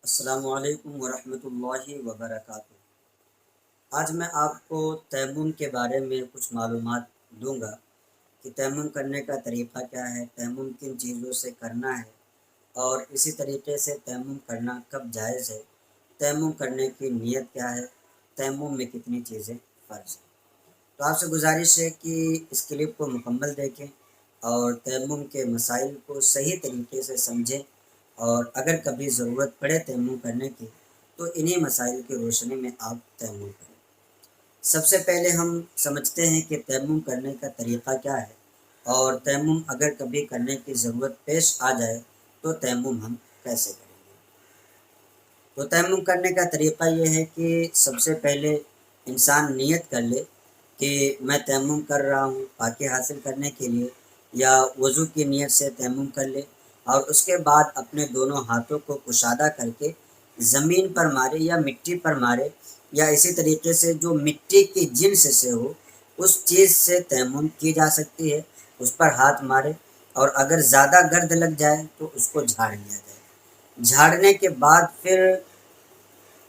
السلام علیکم ورحمۃ اللہ وبرکاتہ۔ آج میں آپ کو تیمم کے بارے میں کچھ معلومات دوں گا کہ تیمم کرنے کا طریقہ کیا ہے، تیمم کن چیزوں سے کرنا ہے، اور اسی طریقے سے تیمم کرنا کب جائز ہے، تیمم کرنے کی نیت کیا ہے، تیمم میں کتنی چیزیں فرض ہیں۔ تو آپ سے گزارش ہے کہ اس کلپ کو مکمل دیکھیں اور تیمم کے مسائل کو صحیح طریقے سے سمجھیں، اور اگر کبھی ضرورت پڑے تیمم کرنے کی تو انہی مسائل کی روشنی میں آپ تیمم کریں۔ سب سے پہلے ہم سمجھتے ہیں کہ تیمم کرنے کا طریقہ کیا ہے، اور تیمم اگر کبھی کرنے کی ضرورت پیش آ جائے تو تیمم ہم کیسے کریں گے۔ تو تیمم کرنے کا طریقہ یہ ہے کہ سب سے پہلے انسان نیت کر لے کہ میں تیمم کر رہا ہوں پاکی حاصل کرنے کے لیے، یا وضو کی نیت سے تیمم کر لے، اور اس کے بعد اپنے دونوں ہاتھوں کو کشادہ کر کے زمین پر مارے یا مٹی پر مارے، یا اسی طریقے سے جو مٹی کی جنس سے ہو اس چیز سے تیمم کی جا سکتی ہے، اس پر ہاتھ مارے، اور اگر زیادہ گرد لگ جائے تو اس کو جھاڑ لیا جائے۔ جھاڑنے کے بعد پھر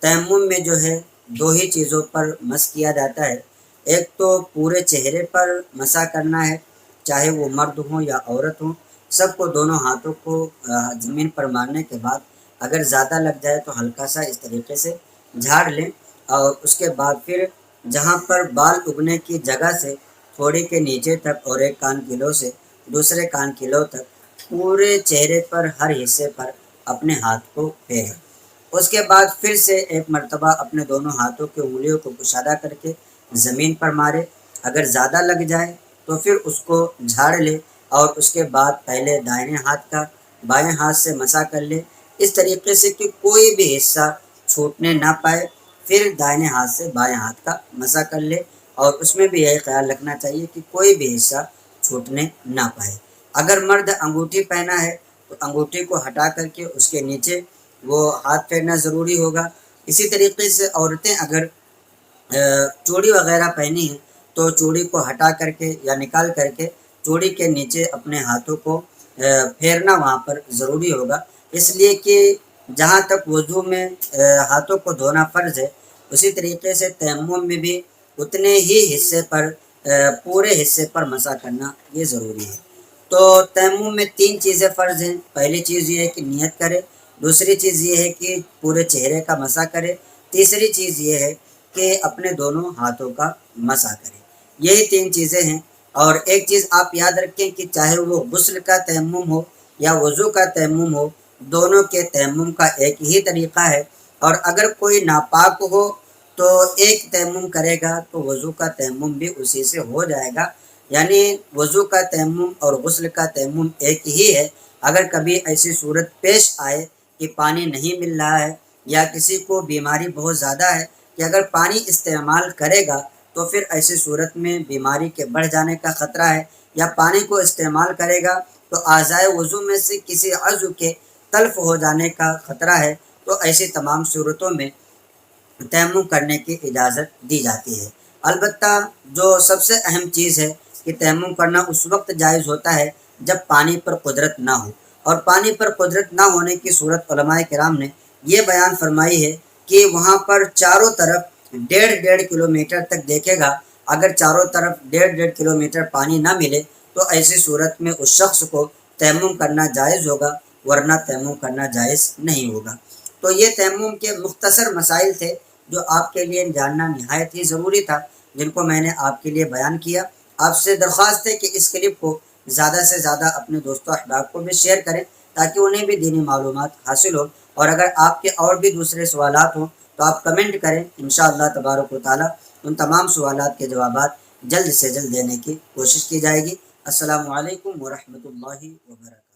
تیمم میں جو ہے دو ہی چیزوں پر مس کیا جاتا ہے، ایک تو پورے چہرے پر مسا کرنا ہے، چاہے وہ مرد ہوں یا عورت ہوں، سب کو دونوں ہاتھوں کو زمین پر مارنے کے بعد اگر زیادہ لگ جائے تو ہلکا سا اس طریقے سے جھاڑ لیں، اور اس کے بعد پھر جہاں پر بال اگنے کی جگہ سے تھوڑی کے نیچے تک اور ایک کان کی لو سے دوسرے کان کی لو تک پورے چہرے پر ہر حصے پر اپنے ہاتھ کو پھیریں۔ اس کے بعد پھر سے ایک مرتبہ اپنے دونوں ہاتھوں کی انگلیوں کو کشادہ کر کے زمین پر مارے، اگر زیادہ لگ جائے تو پھر اس کو جھاڑ لے، اور اس کے بعد پہلے دائیں ہاتھ کا بائیں ہاتھ سے مسا کر لے، اس طریقے سے کہ کوئی بھی حصہ چھوٹنے نہ پائے، پھر دائیں ہاتھ سے بائیں ہاتھ کا مسا کر لے، اور اس میں بھی یہی خیال رکھنا چاہیے کہ کوئی بھی حصہ چھوٹنے نہ پائے۔ اگر مرد انگوٹھی پہنا ہے تو انگوٹھی کو ہٹا کر کے اس کے نیچے وہ ہاتھ پھیرنا ضروری ہوگا۔ اسی طریقے سے عورتیں اگر چوڑی وغیرہ پہنی ہے تو چوڑی کو ہٹا کر کے یا نکال کر کے چوڑی کے نیچے اپنے ہاتھوں کو پھیرنا وہاں پر ضروری ہوگا، اس لیے کہ جہاں تک وضو میں ہاتھوں کو دھونا فرض ہے، اسی طریقے سے تیمم میں بھی اتنے ہی حصے پر پورے حصے پر مسا کرنا یہ ضروری ہے۔ تو تیمم میں تین چیزیں فرض ہیں، پہلی چیز یہ ہے کہ نیت کرے، دوسری چیز یہ ہے کہ پورے چہرے کا مسا کرے، تیسری چیز یہ ہے کہ اپنے دونوں ہاتھوں کا مسا کرے۔ یہی تین چیزیں ہیں، اور ایک چیز آپ یاد رکھیں کہ چاہے وہ غسل کا تیمم ہو یا وضو کا تیمم ہو، دونوں کے تیمم کا ایک ہی طریقہ ہے، اور اگر کوئی ناپاک ہو تو ایک تیمم کرے گا تو وضو کا تیمم بھی اسی سے ہو جائے گا، یعنی وضو کا تیمم اور غسل کا تیمم ایک ہی ہے۔ اگر کبھی ایسی صورت پیش آئے کہ پانی نہیں مل رہا ہے، یا کسی کو بیماری بہت زیادہ ہے کہ اگر پانی استعمال کرے گا تو پھر ایسی صورت میں بیماری کے بڑھ جانے کا خطرہ ہے، یا پانی کو استعمال کرے گا تو اعضائے وضو میں سے کسی عضو کے تلف ہو جانے کا خطرہ ہے، تو ایسی تمام صورتوں میں تیمم کرنے کی اجازت دی جاتی ہے۔ البتہ جو سب سے اہم چیز ہے کہ تیمم کرنا اس وقت جائز ہوتا ہے جب پانی پر قدرت نہ ہو، اور پانی پر قدرت نہ ہونے کی صورت علماء کرام نے یہ بیان فرمائی ہے کہ وہاں پر چاروں طرف 1.5 کلومیٹر تک دیکھے گا، اگر چاروں طرف 1.5 کلومیٹر پانی نہ ملے تو ایسی صورت میں اس شخص کو تیمم کرنا جائز ہوگا، ورنہ تیمم کرنا جائز نہیں ہوگا۔ تو یہ تیمم کے مختصر مسائل تھے جو آپ کے لیے جاننا نہایت ہی ضروری تھا، جن کو میں نے آپ کے لیے بیان کیا۔ آپ سے درخواست ہے کہ اس کلپ کو زیادہ سے زیادہ اپنے دوستوں احباب کو بھی شیئر کریں تاکہ انہیں بھی دینی معلومات حاصل ہو، اور اگر آپ کے اور بھی دوسرے سوالات ہوں تو آپ کمنٹ کریں، انشاءاللہ تبارک و تعالی ان تمام سوالات کے جوابات جلد سے جلد دینے کی کوشش کی جائے گی۔ السلام علیکم ورحمۃ اللہ وبرکاتہ۔